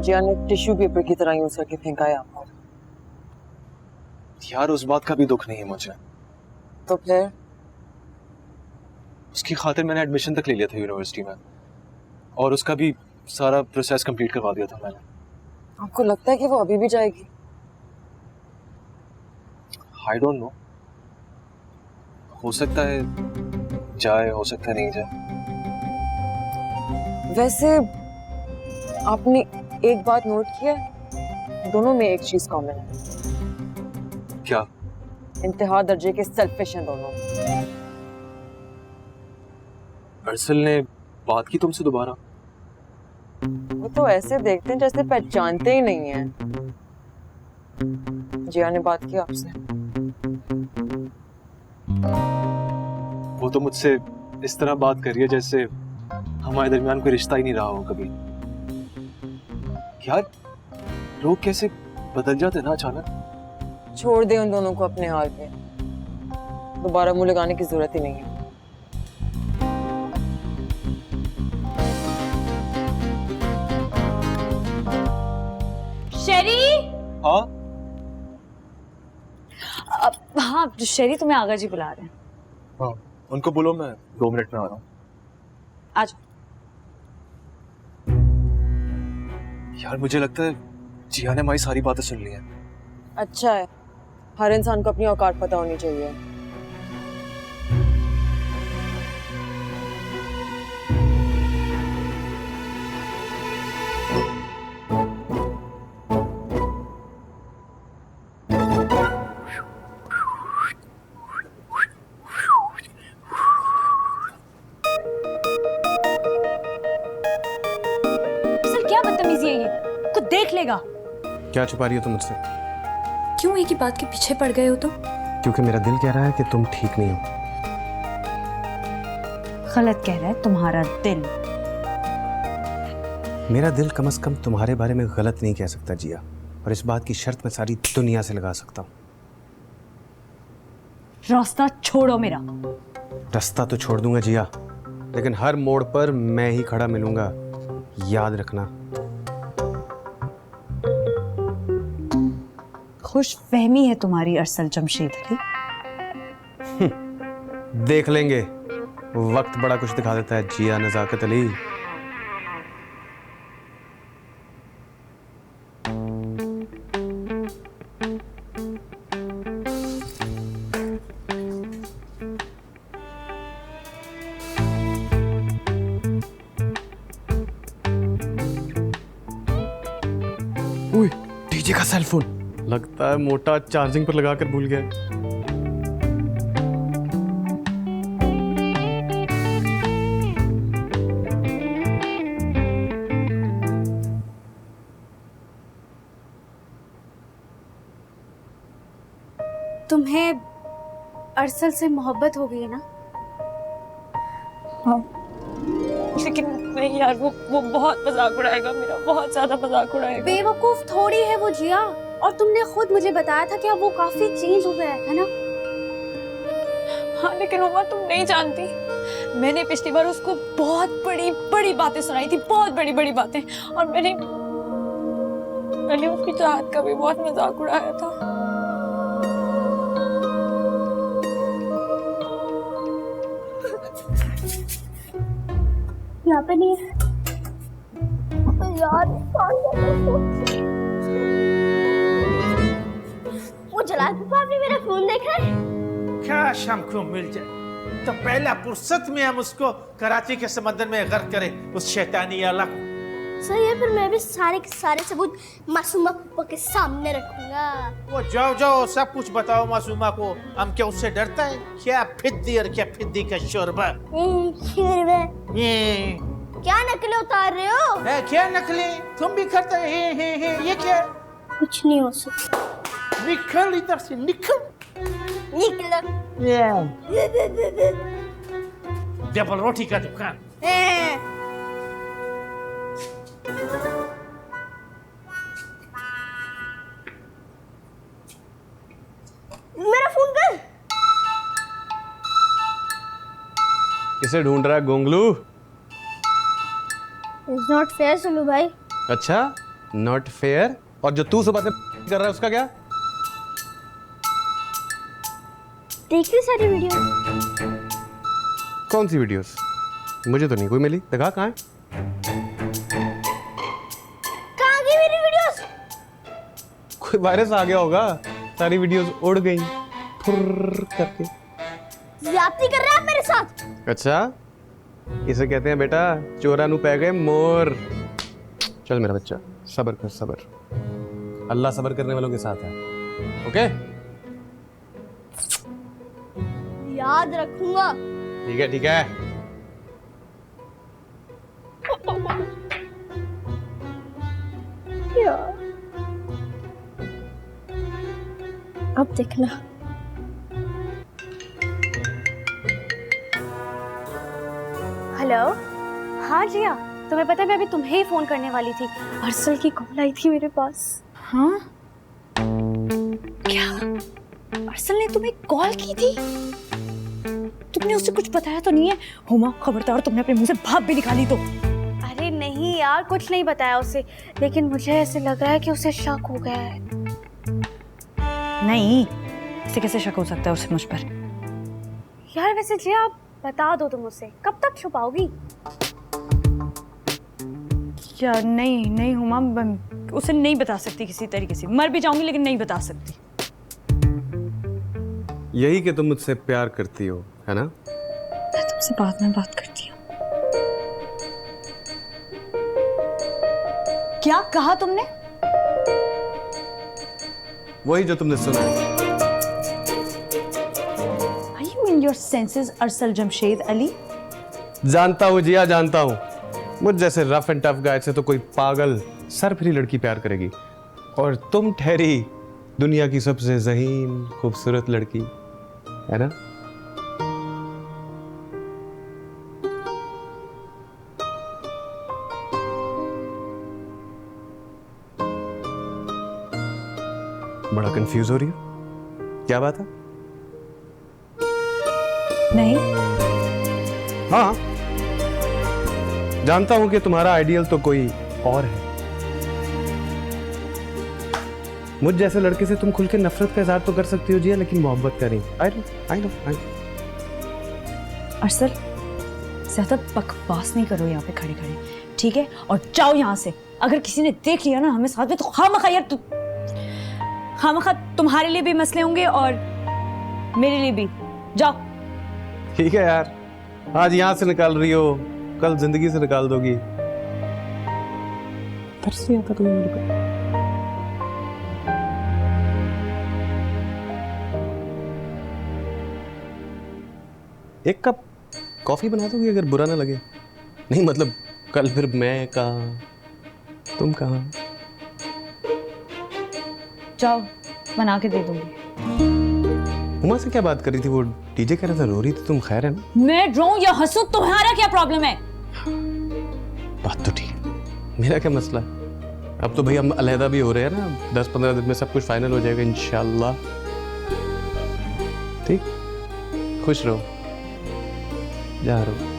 जिया ने tissue paper की तरह यूज करके फेंका है आपको। यार उस बात का भी दुख नहीं है मुझे। तो फिर उसकी खातिर मैंने एडमिशन तक ले लिया था यूनिवर्सिटी में, और उसका भी सारा प्रोसेस कंप्लीट करवा दिया था मैंने। आपको लगता है कि वो अभी भी जाएगी? आई डोंट नो, हो सकता है जाए, हो सकता है नहीं जाए। वैसे आपने एक बात नोट किया है, दोनों में एक चीज कॉमन है। क्या? इंतहा दर्जे के सेल्फिश हैं दोनों। अर्सल ने बात की तुमसे दोबारा? वो तो ऐसे देखते हैं जैसे पहचानते ही नहीं है। जिया ने बात की आपसे? वो तो मुझसे इस तरह बात कर रही है जैसे हमारे दरमियान कोई रिश्ता ही नहीं रहा हो कभी। यार लोग कैसे बदल जाते हैं ना अचानक। छोड़ दे उन दोनों को अपने हाल पे, दोबारा मुंह लगाने की जरूरत ही नहीं है। शेरी। हाँ हाँ शेरी, तुम्हें आगा जी बुला रहे हैं। हाँ, उनको बोलो मैं 2 मिनट में आ रहा हूँ। आज यार मुझे लगता है जिया ने हमारी सारी बातें सुन ली हैं। अच्छा है, हर इंसान को अपनी औकात पता होनी चाहिए। सर क्या बदतमीजी है ये, कुछ देख लेगा। क्या छुपा रही हो तुम मुझसे? क्यों एक ही बात के पीछे पड़ गए हो तुम? क्योंकि मेरा दिल कह रहा है कि तुम ठीक नहीं हो। गलत कह रहा है तुम्हारा दिल। मेरा दिल कम से कम तुम्हारे बारे में गलत नहीं कह सकता जिया, और इस बात की शर्त मैं सारी दुनिया से लगा सकता हूँ। रास्ता छोड़ो मेरा। रास्ता तो छोड़ दूंगा जिया, लेकिन हर मोड़ पर मैं ही खड़ा मिलूंगा, याद रखना। खुश फहमी है तुम्हारी अरसल जमशेद अली। देख लेंगे, वक्त बड़ा कुछ दिखा देता है जिया नजाकत अली। ओए, डीजे का सेल फोन लगता है मोटा चार्जिंग पर लगाकर भूल गया। तुम्हें अरसल से मोहब्बत हो गई है ना? हाँ, लेकिन नहीं यार, वो बहुत मजाक उड़ाएगा मेरा, बहुत ज्यादा मजाक उड़ाएगा। बेवकूफ थोड़ी है वो जिया, और तुमने खुद मुझे बताया था कि अब वो काफी चेंज हो गया है ना? हाँ लेकिन उमा तुम नहीं जानती, मैंने पिछली बार उसको बहुत बड़ी बड़ी बातें सुनाई थी, बहुत बड़ी बड़ी बातें, और मैंने उसकी चाहत का भी बहुत मजाक उड़ाया था। यहाँ पे नहीं है यार, वो जलाल पापा, आपने मेरा फोन देखा है? क्या शाम को मिल जाए तो पहला फुर्सत में हम उसको कराची के समंदर में गर्क करें, उस शैतानी आला को। सही है, फिर मैं भी सारे के सारे सबूत मासूमा पापा के सामने रखूंगा। वो जाओ जाओ सब कुछ बताओ मासूमा को, हम क्या उससे डरता है? क्या फिद्दी और क्या फिद्दी का शोरबा। ये क्या नकलें उतार रहे हो? है क्या नकली? तुम भी करते हैं ये क्या? कुछ नहीं हो सकता। निकल इधर से, निकल। निकलो। डबल रोटी का दुकान। मेरा फोन कर। किसे ढूंढ रहा है गोंगलू? It's not fair सुलू भाई। अच्छा, नॉट फेयर। और जो तू सुबह से कर रहा है उसका क्या? देख ली सारी वीडियो? कौन सी वीडियोस? मुझे तो नहीं कोई मिली। दिखा कहाँ है? कहाँ गई मेरी वीडियोस? कोई वायरस आ गया होगा, सारी वीडियोस उड़ गई फुर्र करके। ज्यादती कर रहे हैं आप मेरे साथ? अच्छा, इसे कहते हैं बेटा चोरा नु पै गए मोर। चल मेरा बच्चा, सब्र कर सब्र। अल्लाह सब्र करने वालों के साथ है। ओके? याद रखूंगा। ठीक है ठीक है। अब देखना। हेलो, हाँ जिया, तुम्हें पता है मैं अभी तुम्हें ही फोन करने वाली थी। अर्सल की कॉल आई थी मेरे पास। हाँ? क्या? अर्सल ने तुम्हें कॉल की थी? तुमने उससे कुछ बताया तो नहीं है? हुमा खबरदार, तुमने अपने मुंह से भाप भी निकाली तो। अरे नहीं यार, कुछ नहीं बताया उसे, लेकिन मुझे ऐसे लग रहा है कि उसे शक हो गया है। नहीं, इसे कैसे शक हो सकता है उसे मुझ पर? यार वैसे जिया, आप बता दो तुम उसे, कब तक छुपाओगी? क्या? नहीं नहीं हुमा, उसे नहीं बता सकती किसी तरीके से। मर भी जाऊंगी लेकिन नहीं बता सकती। यही कि तुम मुझसे प्यार करती हो, है ना? मैं तुमसे बाद में बात करती हूँ। क्या कहा तुमने? वही जो तुमने सुना। Are you in your senses, अरसल जमशेद अली? जानता हूँ जिया, जानता हूँ। मुझ जैसे रफ एंड टफ गाय से तो कोई पागल सरफरी लड़की प्यार करेगी, और तुम ठहरी दुनिया की सबसे ज़हीन खूबसूरत लड़की, है ना? बड़ा कंफ्यूज हो रही हो, क्या बात है? नहीं। हाँ, जानता हूं कि तुम्हारा आइडियल तो कोई और है। मुझ जैसे लड़के से तुम खुल के नफरत का इजहार तो कर सकती हो जिया, लेकिन मोहब्बत का नहीं। I know. अरसल, ज्यादा बकवास नहीं करो यहाँ पे खड़े खड़े, ठीक है? और जाओ यहाँ से। अगर किसी ने देख लिया ना हमें साथ में, तो खामखा यार, खामखा तुम्हारे लिए भी मसले होंगे और मेरे लिए भी। जाओ। ठीक है यार, आज यहां से निकाल रही हो, कल जिंदगी से निकाल दोगी। तरस नहीं आता तुम्हें मेरे को? एक कप कॉफी बना दोगी अगर बुरा ना लगे? नहीं मतलब कल फिर मैं कहाँ, तुम कहाँ? जाओ, बना के दे दूंगी। उमा से क्या बात कर रही थी? वो डीजे कह रहा था रो रही थी, तुम खैर है ना? मैं रोऊं या हंसूं, तुम्हारा क्या प्रॉब्लम है? बात तो ठीक है, मेरा क्या मसला? अब तो भाई हम अलहदा भी हो रहे हैं ना, 10-15 दिन में सब कुछ फाइनल हो जाएगा इंशाल्लाह। ठीक, खुश रहो, जा रहो।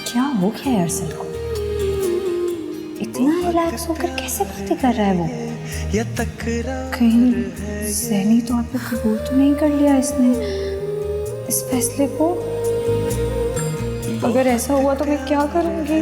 क्या हो गया है अरसल को? इतना रिलैक्स होकर कैसे बातें कर रहा है वो? कहीं ज़हनी तौर पे कबूल तो नहीं कर लिया इसने इस फैसले को? अगर ऐसा हुआ तो मैं क्या करूंगी?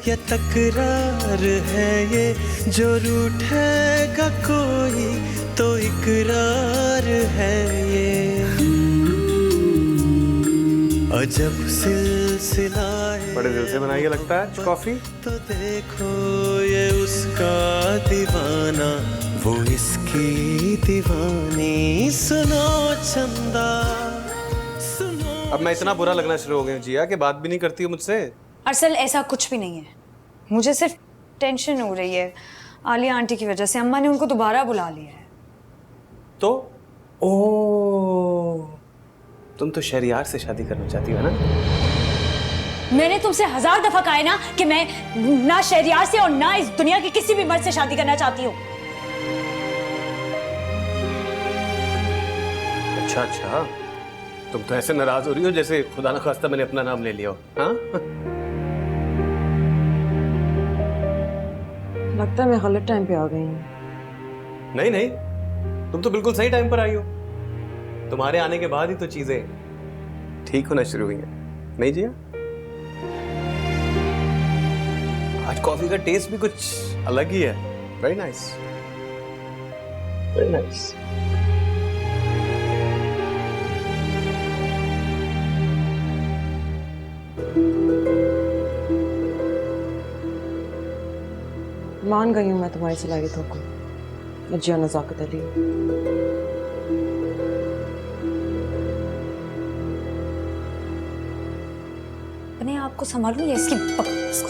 ये तकरार है, ये जो रूठेगा कोई तो इकरार है ये। अजब सिलसिला है, बड़े दिल से बनाइए लगता है कॉफी। तो देखो ये उसका दीवाना, वो इसकी दीवानी। सुनो चंदा, सुनो। अब मैं इतना बुरा लगना शुरू हो गया जिया कि बात भी नहीं करती हो मुझसे। अरसल, ऐसा कुछ भी नहीं है, मुझे सिर्फ टेंशन हो रही है आलिया आंटी की वजह से। अम्मा ने उनको दोबारा बुला लिया है। तो ओ तुम तो शहरियार से शादी करना चाहती हो ना? मैंने तुमसे 1000 दफा कहा है ना कि मैं ना शहरियार से और ना इस दुनिया के किसी भी मर्द से शादी करना चाहती हूँ। अच्छा अच्छा, तुम तो ऐसे नाराज हो रही हो जैसे खुदा न खास्ता मैंने अपना नाम ले लिया हो। हाँ? लगता है मैं गलत टाइम पे आ गई हूँ। नहीं नहीं, तुम तो बिल्कुल सही टाइम पर आई हो। तुम्हारे आने के बाद ही तो चीजें ठीक होना शुरू हुई हैं, नहीं जिया? आज कॉफी का टेस्ट भी कुछ अलग ही है। Very nice, very nice. मान गई हूँ मैं तुम्हारी सलाहियतों को, जिया नजाकत अली। अपने आप को संभालूं या इसकी बकवास को